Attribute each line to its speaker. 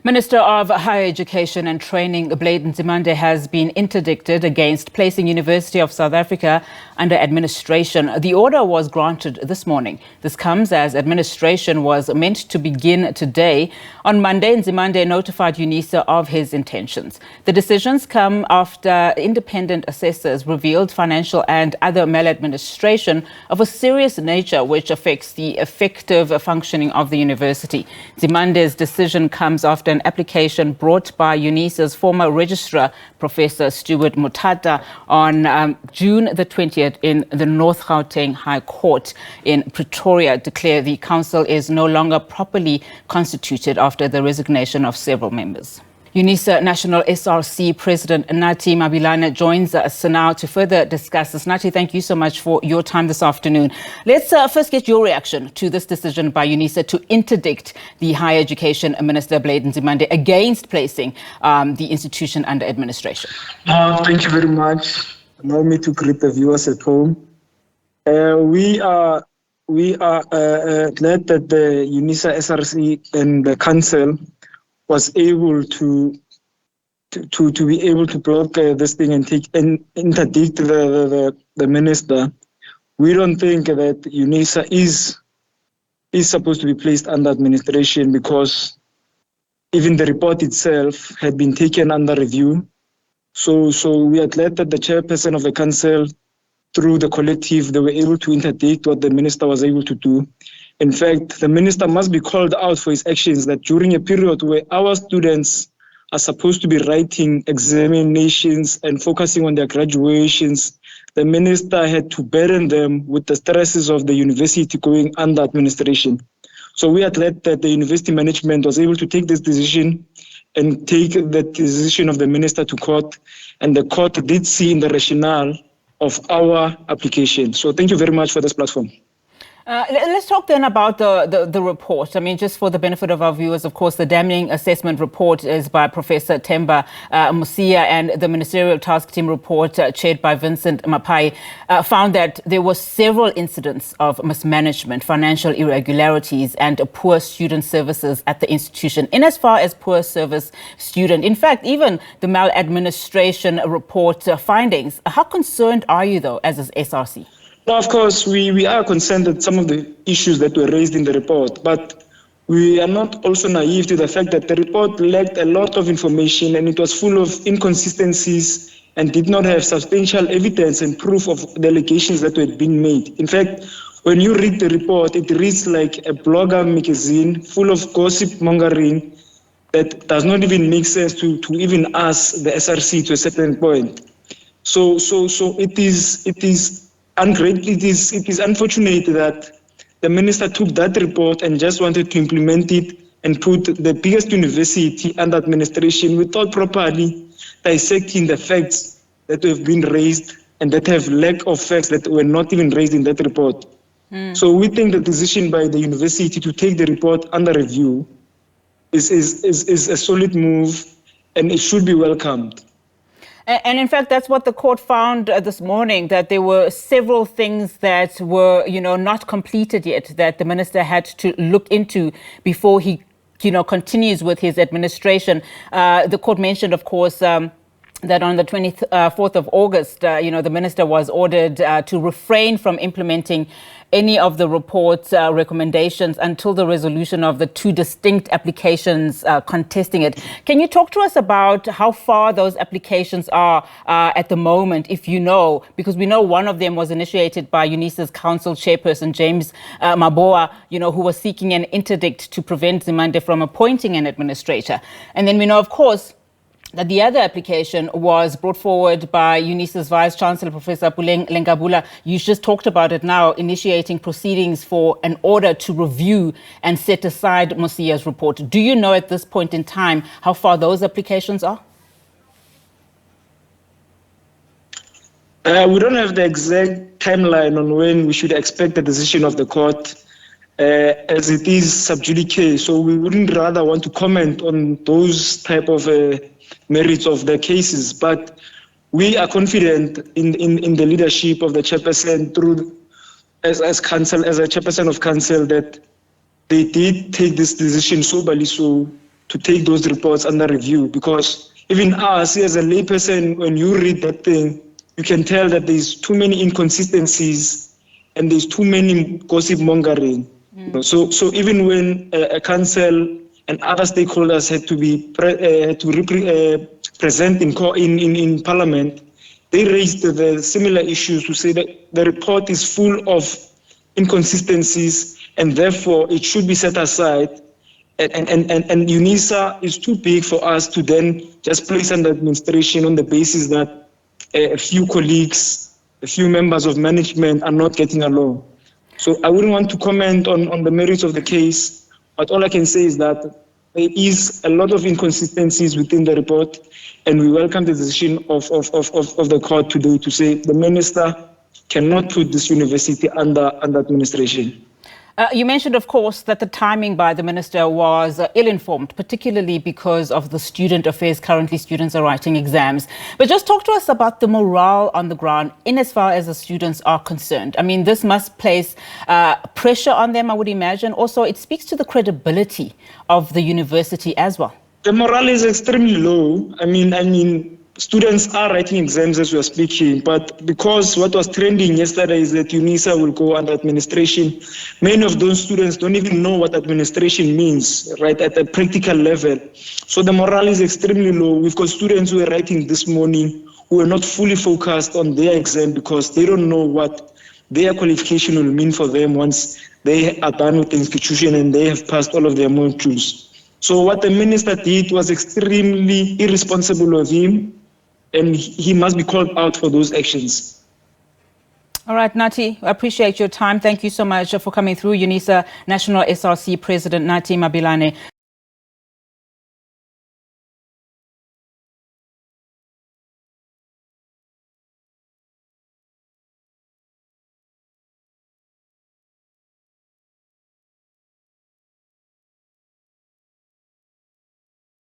Speaker 1: Minister of Higher Education and Training, Nzimande, has been interdicted against placing University of South Africa under administration. The order was granted this morning. This comes as administration was meant to begin today. On Monday, Nzimande notified UNISA of his intentions. The decisions come after independent assessors revealed financial and other maladministration of a serious nature which affects the effective functioning of the university. Nzimande's decision comes after an application brought by UNISA's former registrar, Professor Stuart Mutata, on June the 20th in the North Gauteng High Court in Pretoria declared the council is no longer properly constituted after the resignation of several members. UNISA National SRC President Nathi Mabilane joins us now to further discuss this. Nathi, thank you so much for your time this afternoon. Let's first get your reaction to this decision by UNISA to interdict the Higher Education Minister Nzimande against placing the institution under administration.
Speaker 2: Thank you very much. Allow me to greet the viewers at home. We are glad that the UNISA SRC and the Council was able to be able to block this thing and interdict the minister. We don't think that UNISA is supposed to be placed under administration because even the report itself had been taken under review. So we are glad that the chairperson of the council, through the collective, they were able to interdict what the minister was able to do. In fact, the minister must be called out for his actions that during a period where our students are supposed to be writing examinations and focusing on their graduations, the minister had to burden them with the stresses of the university going under administration. So we are glad that the university management was able to take this decision and take the decision of the minister to court, and the court did see in the rationale of our application. So thank you very much for this platform.
Speaker 1: Let's talk then about the report. I mean, just for the benefit of our viewers, of course, the damning assessment report is by Professor Themba Musia, and the Ministerial Task Team report chaired by Vincent Mapai found that there were several incidents of mismanagement, financial irregularities and poor student services at the institution. In as far as poor service student, in fact, even the maladministration report findings, how concerned are you though as an SRC?
Speaker 2: Now, of course, we are concerned at some of the issues that were raised in the report, but we are not also naive to the fact that the report lacked a lot of information and it was full of inconsistencies and did not have substantial evidence and proof of the allegations that were being made. In fact, when you read the report, it reads like a blogger magazine full of gossip mongering that does not even make sense to even us, the SRC, to a certain point. So it is unfortunate that the minister took that report and just wanted to implement it and put the biggest university under administration without properly dissecting the facts that have been raised and that have lack of facts that were not even raised in that report. So we think the decision by the university to take the report under review is a solid move and it should be welcomed.
Speaker 1: And in fact, that's what the court found this morning, that there were several things that were, not completed yet, that the minister had to look into before he, continues with his administration. The court mentioned, of course, that on the 24th of August, the minister was ordered to refrain from implementing any of the report's recommendations until the resolution of the two distinct applications contesting it. Can you talk to us about how far those applications are at the moment, if you know? Because we know one of them was initiated by UNISA's council chairperson, James Maboa, who was seeking an interdict to prevent Nzimande from appointing an administrator. And then we know, of course, that the other application was brought forward by UNISA's Vice-Chancellor, Professor Puleng Lenkabula. You just talked about it now, initiating proceedings for an order to review and set aside Musia's report. Do you know at this point in time how far those applications are?
Speaker 2: We don't have the exact timeline on when we should expect the decision of the court, as it is sub judice. So we wouldn't rather want to comment on those type of merits of the cases, but we are confident in the leadership of the chairperson as a chairperson of council that they did take this decision soberly, so to take those reports under review, because even us as a layperson, when you read that thing, you can tell that there's too many inconsistencies and there's too many gossip mongering. You know, so even when a council and other stakeholders had to be present in Parliament, they raised the similar issues to say that the report is full of inconsistencies and therefore it should be set aside. And UNISA is too big for us to then just place under administration on the basis that a few colleagues, a few members of management are not getting along. So I wouldn't want to comment on the merits of the case, but all I can say is that there is a lot of inconsistencies within the report, and we welcome the decision of the court today to say the minister cannot put this university under administration.
Speaker 1: You mentioned, of course, that the timing by the minister was ill-informed, particularly because of the student affairs. Currently, students are writing exams. But just talk to us about the morale on the ground in as far as the students are concerned. I mean, this must place pressure on them, I would imagine. Also, it speaks to the credibility of the university as well.
Speaker 2: The morale is extremely low. I mean, students are writing exams as we are speaking, but because what was trending yesterday is that UNISA will go under administration, many of those students don't even know what administration means, right, at a practical level. So the morale is extremely low. We've got students who are writing this morning who are not fully focused on their exam because they don't know what their qualification will mean for them once they are done with the institution and they have passed all of their modules. So what the minister did was extremely irresponsible of him, and he must be called out for those actions.
Speaker 1: All right, Nathi, I appreciate your time. Thank you so much for coming through. UNISA National SRC President Nathi Mabilane.